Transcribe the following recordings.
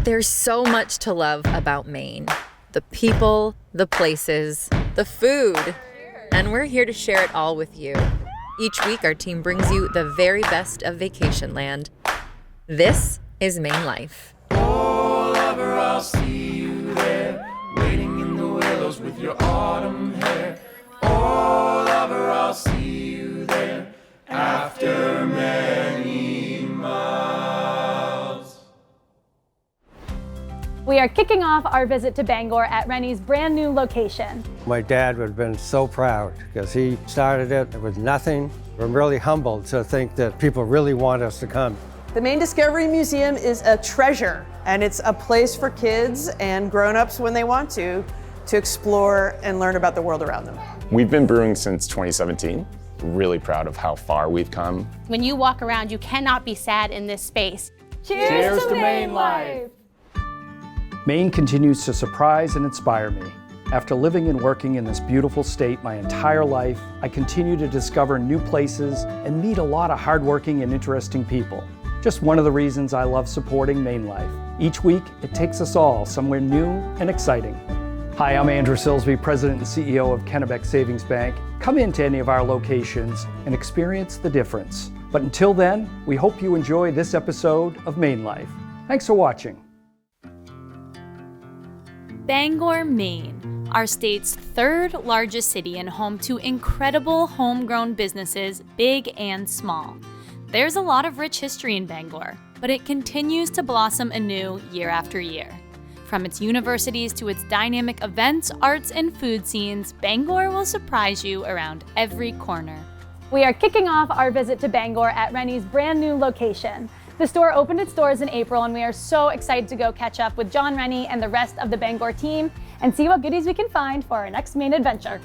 There's so much to love about Maine. The people, the places, the food. And we're here to share it all with you. Each week, our team brings you the very best of vacation land. This is MaineLife. Oh, lover, I'll see you there, waiting in the willows with your autumn hair. Oh, lover, I'll see you there, after many miles. We are kicking off our visit to Bangor at Renys' brand new location. My dad would have been so proud because he started it with nothing. I'm really humbled to think that people really want us to come. The Maine Discovery Museum is a treasure, and it's a place for kids and grown-ups when they want to explore and learn about the world around them. We've been brewing since 2017. Really proud of how far we've come. When you walk around, you cannot be sad in this space. Cheers to MaineLife! Maine continues to surprise and inspire me. After living and working in this beautiful state my entire life, I continue to discover new places and meet a lot of hardworking and interesting people. Just one of the reasons I love supporting MaineLife. Each week, it takes us all somewhere new and exciting. Hi, I'm Andrew Silsby, President and CEO of Kennebec Savings Bank. Come into any of our locations and experience the difference. But until then, we hope you enjoy this episode of MaineLife. Thanks for watching. Bangor, Maine, our state's third largest city and home to incredible homegrown businesses, big and small. There's a lot of rich history in Bangor, but it continues to blossom anew year after year. From its universities to its dynamic events, arts, and food scenes, Bangor will surprise you around every corner. We are kicking off our visit to Bangor at Renys' brand new location. The store opened its doors in April, and we are so excited to go catch up with John Rennie and the rest of the Bangor team and see what goodies we can find for our next Maine adventure.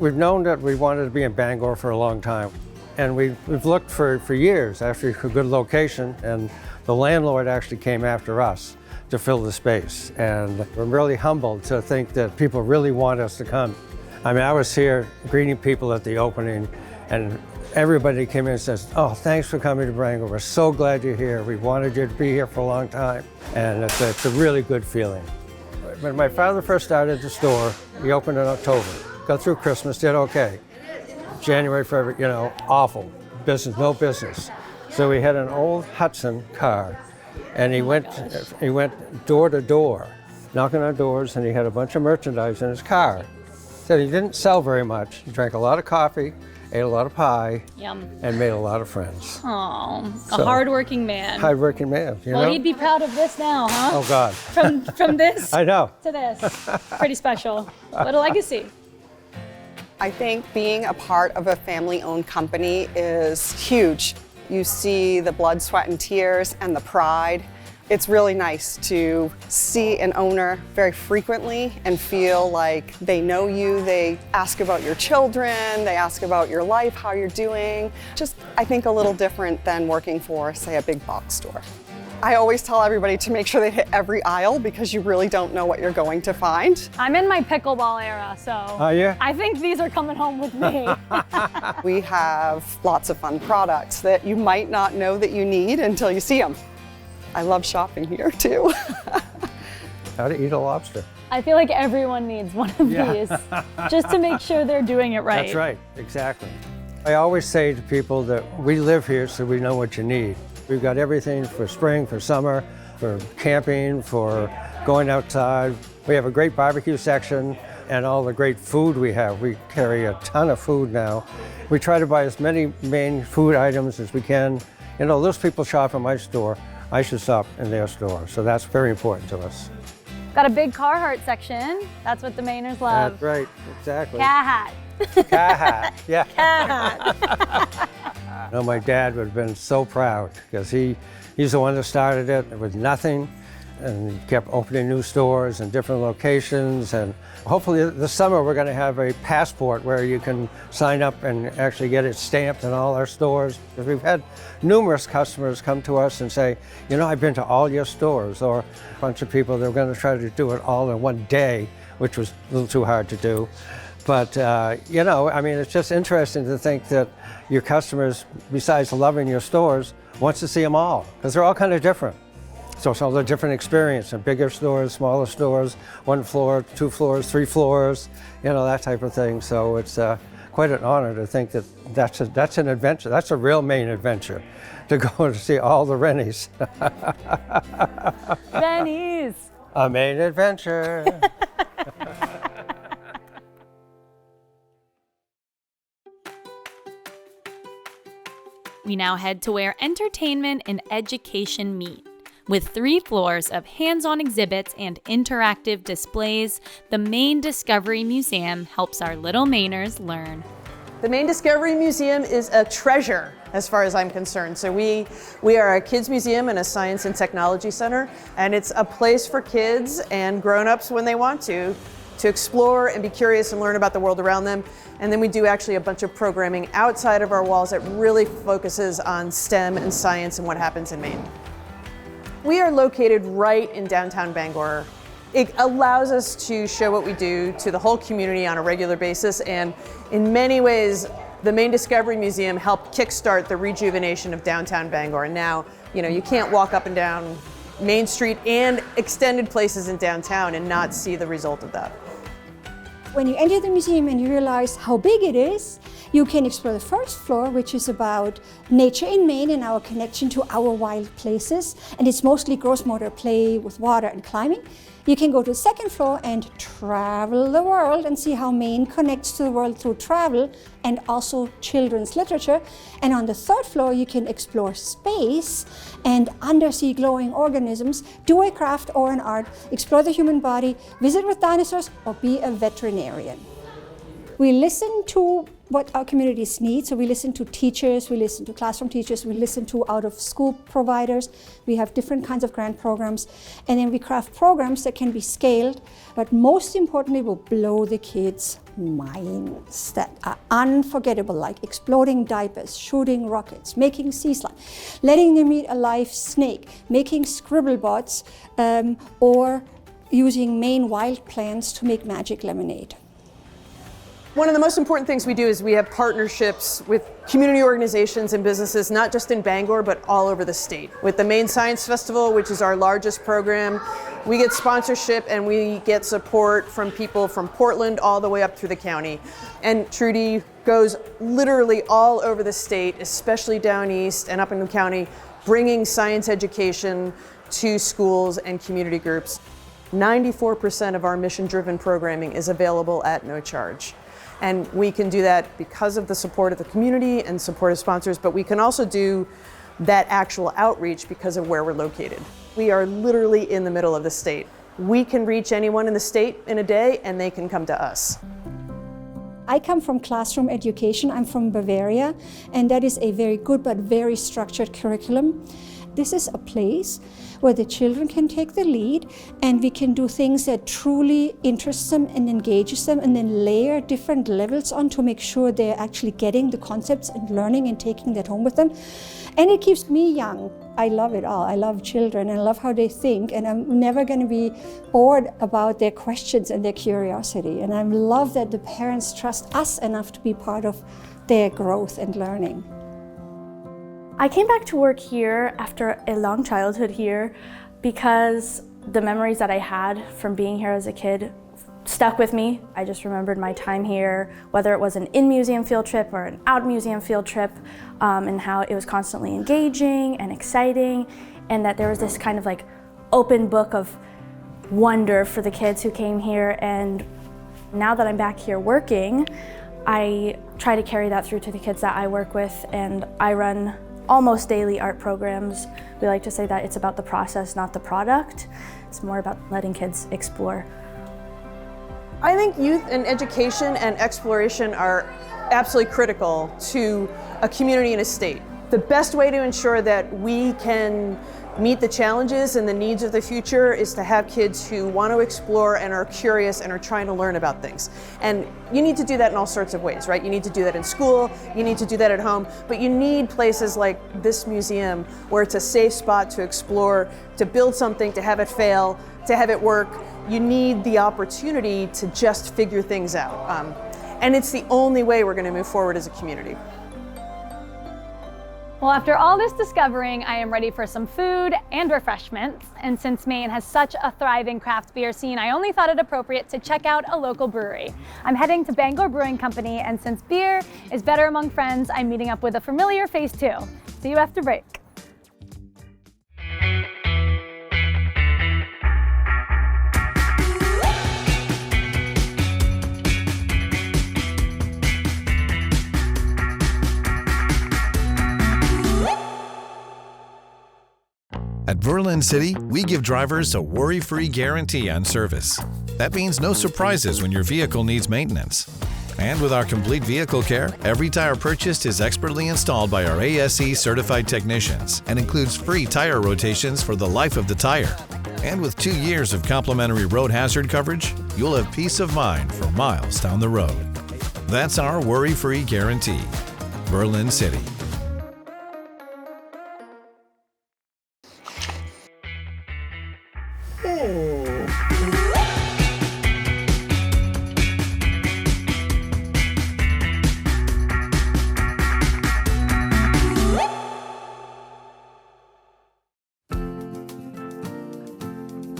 We've known that we wanted to be in Bangor for a long time, and we've looked for years after a good location, and the landlord actually came after us to fill the space. And I'm really humbled to think that people really want us to come. I mean, I was here greeting people at the opening, and everybody came in and says, "Oh, thanks for coming to Bangor. We're so glad you're here. We wanted you to be here for a long time." And it's a really good feeling. When my father first started the store, we opened in October. Got through Christmas, did okay. January, February, awful. Business, no business. So we had an old Hudson car, and he went door to door, knocking on doors, and he had a bunch of merchandise in his car. Said he didn't sell very much. He drank a lot of coffee, ate a lot of pie, Yum. and made a lot of friends. Oh, So, a hardworking man. Hardworking man, Well, he'd be proud of this now, huh? Oh, God. From this I know. to this. Pretty special. What a legacy. I think being a part of a family-owned company is huge. You see the blood, sweat, and tears and the pride. It's really nice to see an owner very frequently and feel like they know you. They ask about your children, they ask about your life, how you're doing. Just, I think, a little different than working for, say, a big box store. I always tell everybody to make sure they hit every aisle because you really don't know what you're going to find. I'm in my pickleball era, so yeah? I think these are coming home with me. We have lots of fun products that you might not know that you need until you see them. I love shopping here too. How to eat a lobster. I feel like everyone needs one of these just to make sure they're doing it right. That's right, exactly. I always say to people that we live here so we know what you need. We've got everything for spring, for summer, for camping, for going outside. We have a great barbecue section and all the great food we have. We carry a ton of food now. We try to buy as many Maine food items as we can. Those people shop in my store. I should shop in their store. So that's very important to us. Got a big Carhartt section. That's what the Mainers love. That's right, exactly. Cat. Cat, yeah. Cat. My dad would have been so proud because he's the one that started it with nothing, and he kept opening new stores in different locations. And hopefully this summer we're going to have a passport where you can sign up and actually get it stamped in all our stores. Because we've had numerous customers come to us and say, I've been to all your stores, or a bunch of people that were going to try to do it all in one day, which was a little too hard to do. But, it's just interesting to think that your customers, besides loving your stores, wants to see them all, because they're all kind of different. So it's all the different experience, and bigger stores, smaller stores, 1 floor, 2 floors, 3 floors, you know, that type of thing. So it's quite an honor to think that that's an adventure. That's a real Maine adventure, to go and see all the Renys. Renys! A Maine adventure. We now head to where entertainment and education meet. With 3 floors of hands-on exhibits and interactive displays, the Maine Discovery Museum helps our little Mainers learn. The Maine Discovery Museum is a treasure as far as I'm concerned. So we are a kids museum and a science and technology center, and it's a place for kids and grown-ups when they want to explore and be curious and learn about the world around them. And then we do actually a bunch of programming outside of our walls that really focuses on STEM and science and what happens in Maine. We are located right in downtown Bangor. It allows us to show what we do to the whole community on a regular basis, and in many ways, the Maine Discovery Museum helped kickstart the rejuvenation of downtown Bangor. And now, you know, you can't walk up and down Main Street and extended places in downtown and not see the result of that. When you enter the museum and you realize how big it is, you can explore the first floor, which is about nature in Maine and our connection to our wild places. And it's mostly gross motor play with water and climbing. You can go to the second floor and travel the world and see how Maine connects to the world through travel and also children's literature. And on the third floor, you can explore space and undersea glowing organisms, do a craft or an art, explore the human body, visit with dinosaurs, or be a veterinarian. We listen to what our communities need. So we listen to teachers, we listen to classroom teachers, we listen to out-of-school providers. We have different kinds of grant programs. And then we craft programs that can be scaled, but most importantly will blow the kids' minds that are unforgettable, like exploding diapers, shooting rockets, making sea slime, letting them meet a live snake, making scribble bots, or using Maine wild plants to make magic lemonade. One of the most important things we do is we have partnerships with community organizations and businesses, not just in Bangor, but all over the state. With the Maine Science Festival, which is our largest program, we get sponsorship and we get support from people from Portland all the way up through the county. And Trudy goes literally all over the state, especially down east and up in the county, bringing science education to schools and community groups. 94% of our mission-driven programming is available at no charge. And we can do that because of the support of the community and support of sponsors, but we can also do that actual outreach because of where we're located. We are literally in the middle of the state. We can reach anyone in the state in a day and they can come to us. I come from classroom education. I'm from Bavaria, and that is a very good but very structured curriculum. This is a place where the children can take the lead and we can do things that truly interest them and engages them, and then layer different levels on to make sure they're actually getting the concepts and learning and taking that home with them. And it keeps me young. I love it all. I love children and I love how they think, and I'm never going to be bored about their questions and their curiosity. And I love that the parents trust us enough to be part of their growth and learning. I came back to work here after a long childhood here because the memories that I had from being here as a kid stuck with me. I just remembered my time here, whether it was an in-museum field trip or an out-museum field trip, and how it was constantly engaging and exciting, and that there was this kind of like open book of wonder for the kids who came here. And now that I'm back here working, I try to carry that through to the kids that I work with, and I run almost daily art programs. We like to say that it's about the process, not the product. It's more about letting kids explore. I think youth and education and exploration are absolutely critical to a community and a state. The best way to ensure that we can meet the challenges and the needs of the future is to have kids who want to explore and are curious and are trying to learn about things. And you need to do that in all sorts of ways, right? You need to do that in school, you need to do that at home, but you need places like this museum where it's a safe spot to explore, to build something, to have it fail, to have it work. You need the opportunity to just figure things out. And it's the only way we're going to move forward as a community. Well, after all this discovering, I am ready for some food and refreshments. And since Maine has such a thriving craft beer scene, I only thought it appropriate to check out a local brewery. I'm heading to Bangor Brewing Company, and since beer is better among friends, I'm meeting up with a familiar face too. See you after break. At Berlin City, we give drivers a worry-free guarantee on service. That means no surprises when your vehicle needs maintenance. And with our complete vehicle care, every tire purchased is expertly installed by our ASE certified technicians and includes free tire rotations for the life of the tire. And with 2 years of complimentary road hazard coverage, you'll have peace of mind for miles down the road. That's our worry-free guarantee. Berlin City.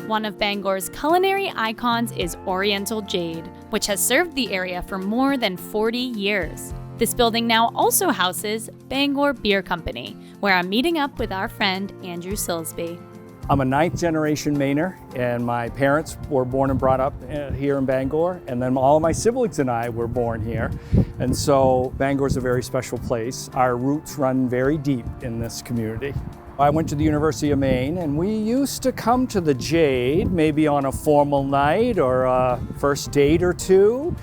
One of Bangor's culinary icons is Oriental Jade, which has served the area for more than 40 years. This building now also houses Bangor Beer Company, where I'm meeting up with our friend Andrew Silsby. I'm a 9th generation Mainer, and my parents were born and brought up here in Bangor, and then all of my siblings and I were born here. And so Bangor's a very special place. Our roots run very deep in this community. I went to the University of Maine, and we used to come to the Jade, maybe on a formal night or a first date or two.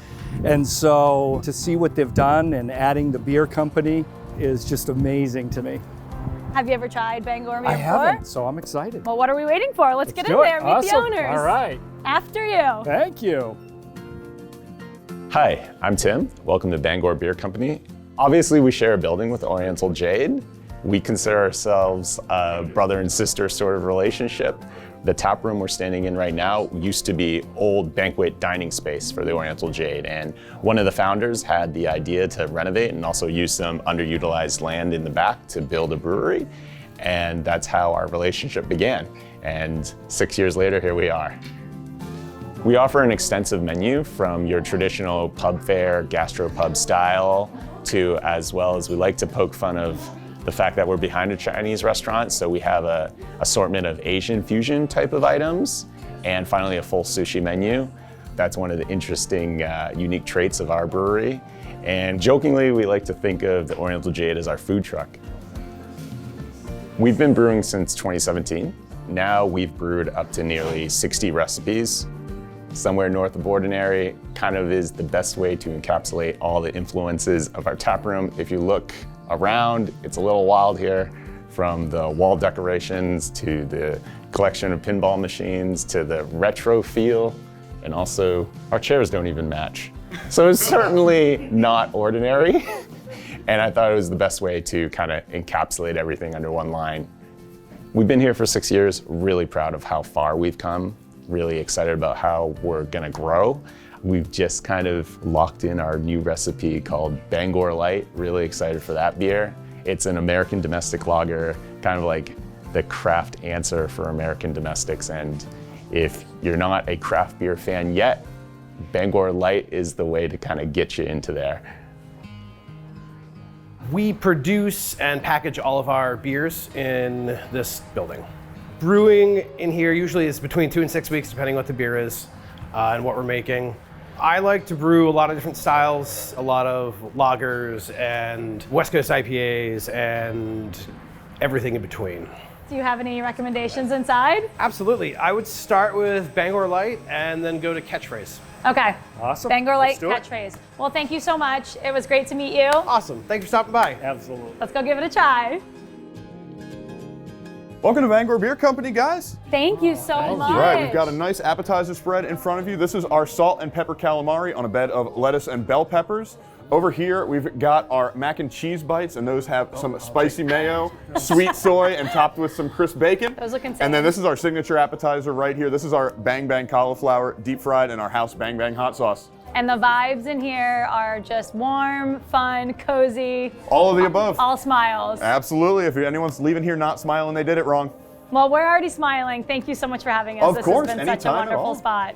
And so to see what they've done and adding the beer company is just amazing to me. Have you ever tried Bangor beer I before? haven't, so I'm excited. Well, what are we waiting for? Let's get in there, meet the owners. All right. After you. Thank you. Hi, I'm Tim. Welcome to Bangor Beer Company. Obviously, we share a building with Oriental Jade. We consider ourselves a brother and sister sort of relationship. The tap room we're standing in right now used to be old banquet dining space for the Oriental Jade, and one of the founders had the idea to renovate and also use some underutilized land in the back to build a brewery, and that's how our relationship began. And 6 years later, here we are. We offer an extensive menu from your traditional pub fare, gastropub style, to as well as we like to poke fun of the fact that we're behind a Chinese restaurant, so we have an assortment of Asian fusion type of items, and finally a full sushi menu. That's one of the interesting, unique traits of our brewery. And jokingly, we like to think of the Oriental Jade as our food truck. We've been brewing since 2017. Now we've brewed up to nearly 60 recipes. Somewhere north of ordinary kind of is the best way to encapsulate all the influences of our tap room. If you look around, it's a little wild here, from the wall decorations to the collection of pinball machines to the retro feel, and also our chairs don't even match. So it's certainly not ordinary, and I thought it was the best way to kind of encapsulate everything under one line. We've been here for 6 years, really proud of how far we've come, really excited about how we're gonna grow. We've just kind of locked in our new recipe called Bangor Light. Really excited for that beer. It's an American domestic lager, kind of like the craft answer for American domestics. And if you're not a craft beer fan yet, Bangor Light is the way to kind of get you into there. We produce and package all of our beers in this building. Brewing in here usually is between 2 and 6 weeks, depending what the beer is and what we're making. I like to brew a lot of different styles, a lot of lagers and West Coast IPAs and everything in between. Do you have any recommendations inside? Absolutely. I would start with Bangor Light and then go to Catchphrase. Okay. Awesome. Bangor Light Let's do it. Catchphrase. Well, thank you so much. It was great to meet you. Awesome. Thanks for stopping by. Absolutely. Let's go give it a try. Welcome to Bangor Beer Company, guys. Thank you so much. All right, we've got a nice appetizer spread in front of you. This is our salt and pepper calamari on a bed of lettuce and bell peppers. Over here, we've got our mac and cheese bites, and those have some spicy mayo, sweet soy, and topped with some crisp bacon. Those look insane. And then this is our signature appetizer right here. This is our Bang Bang cauliflower, deep fried in our Haus Bang Bang hot sauce. And the vibes in here are just warm, fun, cozy. All of the above. All smiles. Absolutely. If anyone's leaving here not smiling, they did it wrong. Well, we're already smiling. Thank you so much for having us. Of course, This has been such a wonderful spot.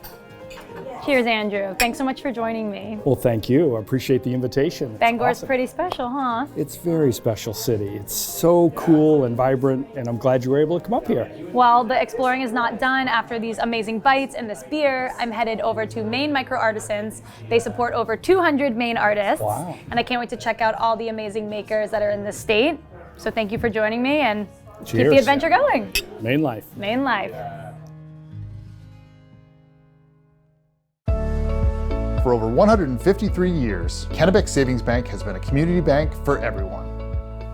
Cheers, Andrew. Thanks so much for joining me. Well, thank you. I appreciate the invitation. Bangor's awesome. pretty special, huh? It's a very special city. It's so cool and vibrant, and I'm glad you were able to come up here. Well, the exploring is not done. After these amazing bites and this beer, I'm headed over to Maine Micro Artisans. They support over 200 Maine artists. Wow. And I can't wait to check out all the amazing makers that are in the state. So thank you for joining me, and Cheers. keep the adventure going. MaineLife. MaineLife. For over 153 years, Kennebec Savings Bank has been a community bank for everyone.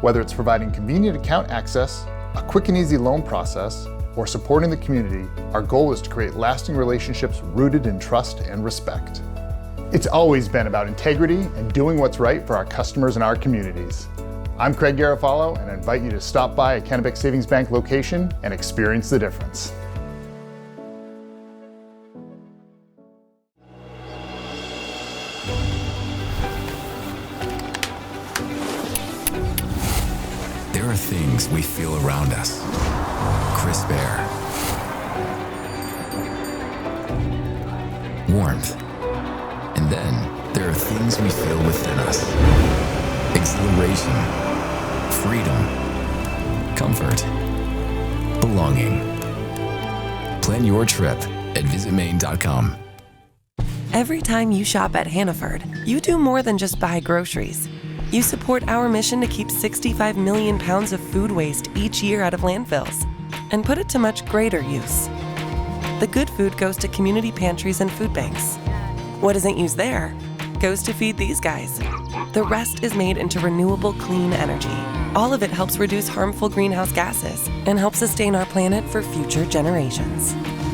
Whether it's providing convenient account access, a quick and easy loan process, or supporting the community, our goal is to create lasting relationships rooted in trust and respect. It's always been about integrity and doing what's right for our customers and our communities. I'm Craig Garofalo, and I invite you to stop by a Kennebec Savings Bank location and experience the difference. There are things we feel around us. Crisp air, warmth, and then there are things we feel within us. Exhilaration, freedom, comfort, belonging. Plan your trip at visitmaine.com. Every time you shop at Hannaford, you do more than just buy groceries. You support our mission to keep 65 million pounds of food waste each year out of landfills and put it to much greater use. The good food goes to community pantries and food banks. What isn't used there goes to feed these guys. The rest is made into renewable clean energy. All of it helps reduce harmful greenhouse gases and help sustain our planet for future generations.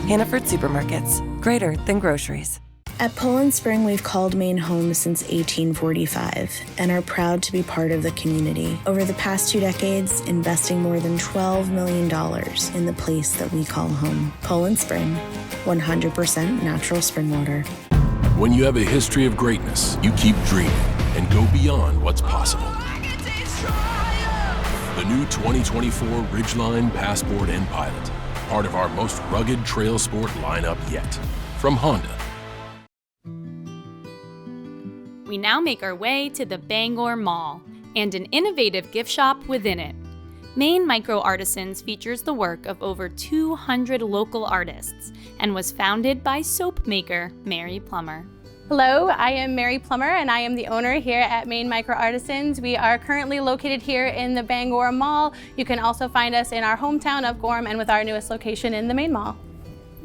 Hannaford Supermarkets, greater than groceries. At Poland Spring, we've called Maine home since 1845 and are proud to be part of the community. Over the past 2 decades, investing more than $12 million in the place that we call home. Poland Spring, 100% natural spring water. When you have a history of greatness, you keep dreaming and go beyond what's possible. The new 2024 Ridgeline, Passport, and Pilot, part of our most rugged trail sport lineup yet. From Honda. We now make our way to the Bangor Mall and an innovative gift shop within it. Maine Micro Artisans features the work of over 200 local artists and was founded by soap maker Mary Plummer. Hello, I am Mary Plummer and I am the owner here at Maine Micro Artisans. We are currently located here in the Bangor Mall. You can also find us in our hometown of Gorham and with our newest location in the Maine Mall.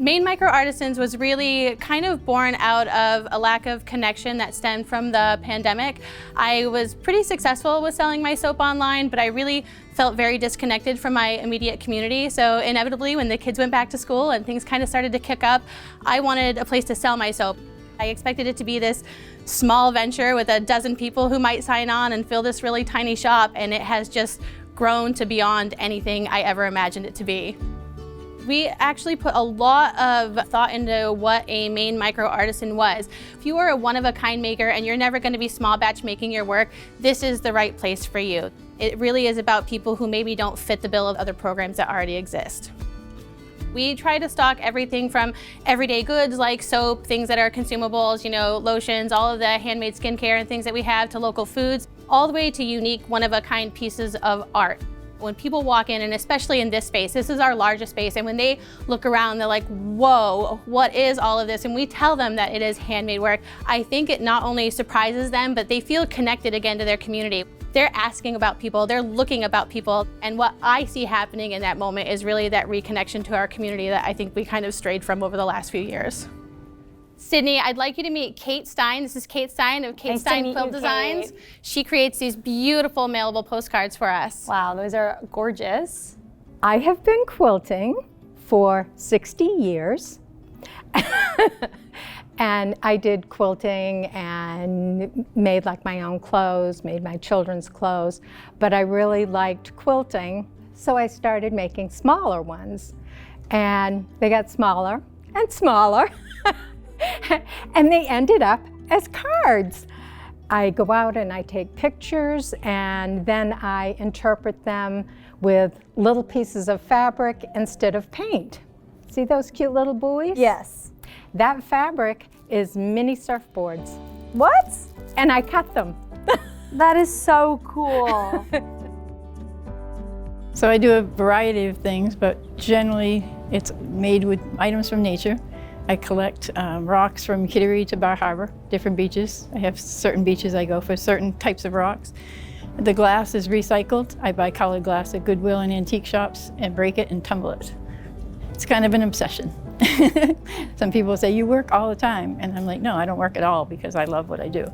Maine Micro Artisans was really kind of born out of a lack of connection that stemmed from the pandemic. I was pretty successful with selling my soap online, but I really felt very disconnected from my immediate community. So inevitably, when the kids went back to school and things kind of started to kick up, I wanted a place to sell my soap. I expected it to be this small venture with a dozen people who might sign on and fill this really tiny shop, and it has just grown to beyond anything I ever imagined it to be. We actually put a lot of thought into what a Maine Micro Artisan was. If you are a one-of-a-kind maker and you're never going to be small batch making your work, this is the right place for you. It really is about people who maybe don't fit the bill of other programs that already exist. We try to stock everything from everyday goods like soap, things that are consumables, lotions, all of the handmade skincare and things that we have, to local foods, all the way to unique one-of-a-kind pieces of art. When people walk in, and especially in this space, this is our largest space, and when they look around, they're like, whoa, what is all of this? And we tell them that it is handmade work. I think it not only surprises them, but they feel connected again to their community. They're asking about people, they're looking about people, and what I see happening in that moment is really that reconnection to our community that I think we kind of strayed from over the last few years. Sydney, I'd like you to meet Kate Stein. This is Kate Stein of Kate Stein Quilt Designs. She creates these beautiful mailable postcards for us. Wow, those are gorgeous. I have been quilting for 60 years. And I did quilting and made like my own clothes, made my children's clothes, but I really liked quilting, so I started making smaller ones. And they got smaller and smaller. And they ended up as cards. I go out and I take pictures, and then I interpret them with little pieces of fabric instead of paint. See those cute little buoys? Yes. That fabric is mini surfboards. What? And I cut them. That is so cool. So I do a variety of things, but generally it's made with items from nature. I collect rocks from Kittery to Bar Harbor, different beaches. I have certain beaches I go for certain types of rocks. The glass is recycled. I buy colored glass at Goodwill and antique shops and break it and tumble it. It's kind of an obsession. Some people say, you work all the time. And I'm like, no, I don't work at all because I love what I do.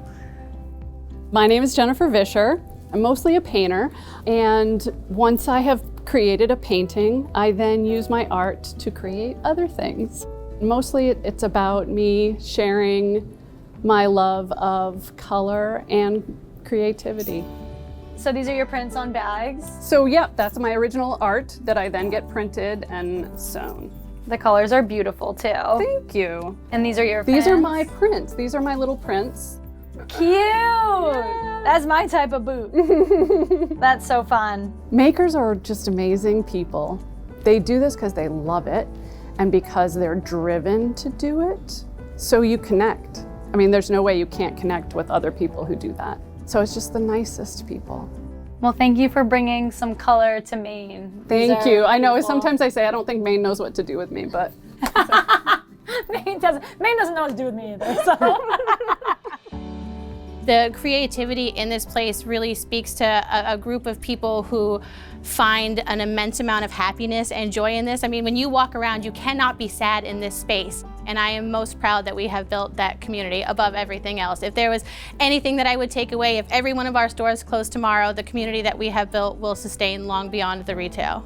My name is Jennifer Vischer. I'm mostly a painter. And once I have created a painting, I then use my art to create other things. Mostly it's about me sharing my love of color and creativity. So these are your prints on bags? So yeah, that's my original art that I then get printed and sewn. The colors are beautiful too. Thank you. And these are your These are prints? my prints. These are my little prints. Cute! Yeah. That's my type of boot. That's so fun. Makers are just amazing people. They do this because they love it and because they're driven to do it. So you connect. I mean, there's no way you can't connect with other people who do that. So it's just the nicest people. Well, thank you for bringing some color to Maine. Thank you. I know sometimes I say I don't think Maine knows what to do with me, but Maine doesn't know what to do with me either. So. The creativity in this place really speaks to a group of people who find an immense amount of happiness and joy in this. I mean, when you walk around, you cannot be sad in this space. And I am most proud that we have built that community above everything else. If there was anything that I would take away, if every one of our stores closed tomorrow, the community that we have built will sustain long beyond the retail.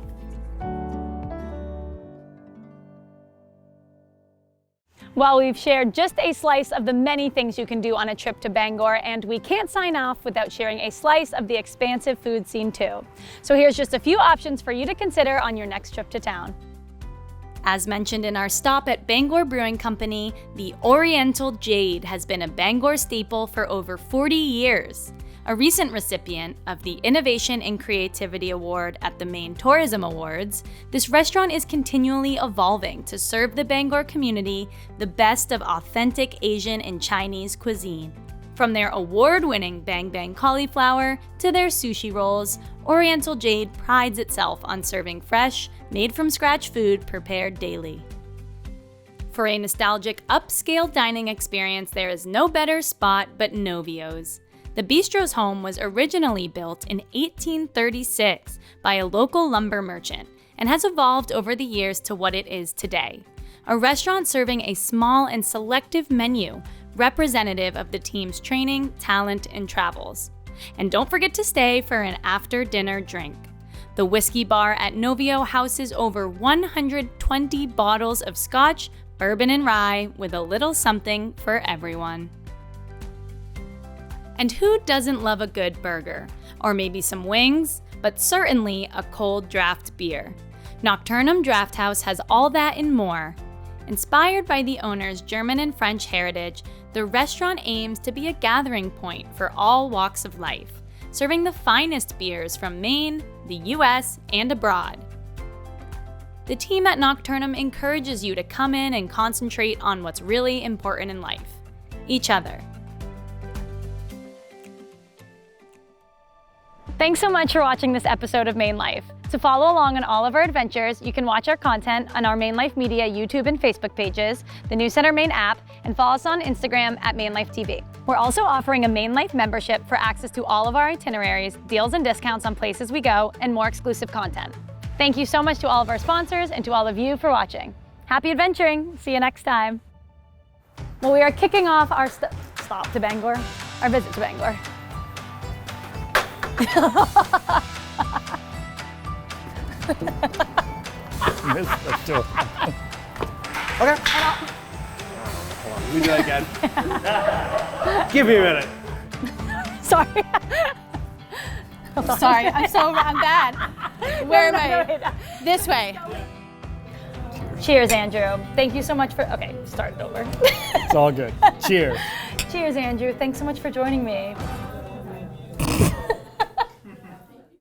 Well, we've shared just a slice of the many things you can do on a trip to Bangor, and we can't sign off without sharing a slice of the expansive food scene too. So here's just a few options for you to consider on your next trip to town. As mentioned in our stop at Bangor Brewing Company, the Oriental Jade has been a Bangor staple for over 40 years. A recent recipient of the Innovation and Creativity Award at the Maine Tourism Awards, this restaurant is continually evolving to serve the Bangor community the best of authentic Asian and Chinese cuisine. From their award-winning Bang Bang cauliflower to their sushi rolls, Oriental Jade prides itself on serving fresh, made-from-scratch food prepared daily. For a nostalgic upscale dining experience, there is no better spot but Novio's. The bistro's home was originally built in 1836 by a local lumber merchant and has evolved over the years to what it is today. A restaurant serving a small and selective menu representative of the team's training, talent, and travels. And don't forget to stay for an after-dinner drink. The whiskey bar at Novio houses over 120 bottles of scotch, bourbon, and rye with a little something for everyone. And who doesn't love a good burger? Or maybe some wings, but certainly a cold draft beer. Nocturnem Draft House has all that and more. Inspired by the owner's German and French heritage, the restaurant aims to be a gathering point for all walks of life, serving the finest beers from Maine, the US, and abroad. The team at Nocturnem encourages you to come in and concentrate on what's really important in life, each other. Thanks so much for watching this episode of MaineLife. To follow along on all of our adventures, you can watch our content on our MaineLife Media YouTube and Facebook pages, the News Center Maine app, and follow us on Instagram at MaineLife TV. We're also offering a MaineLife membership for access to all of our itineraries, deals and discounts on places we go, and more exclusive content. Thank you so much to all of our sponsors and to all of you for watching. Happy adventuring! See you next time. Well, we are kicking off our stop to Bangor, our visit to Bangor. Missed that too. Okay. Hold on, let me do that again. Give me a minute. Sorry. Sorry, I'm bad. Where am I? This way. Cheers, Andrew. Thank you so much for, okay, start it over. It's all good. Cheers. Cheers, Andrew. Thanks so much for joining me.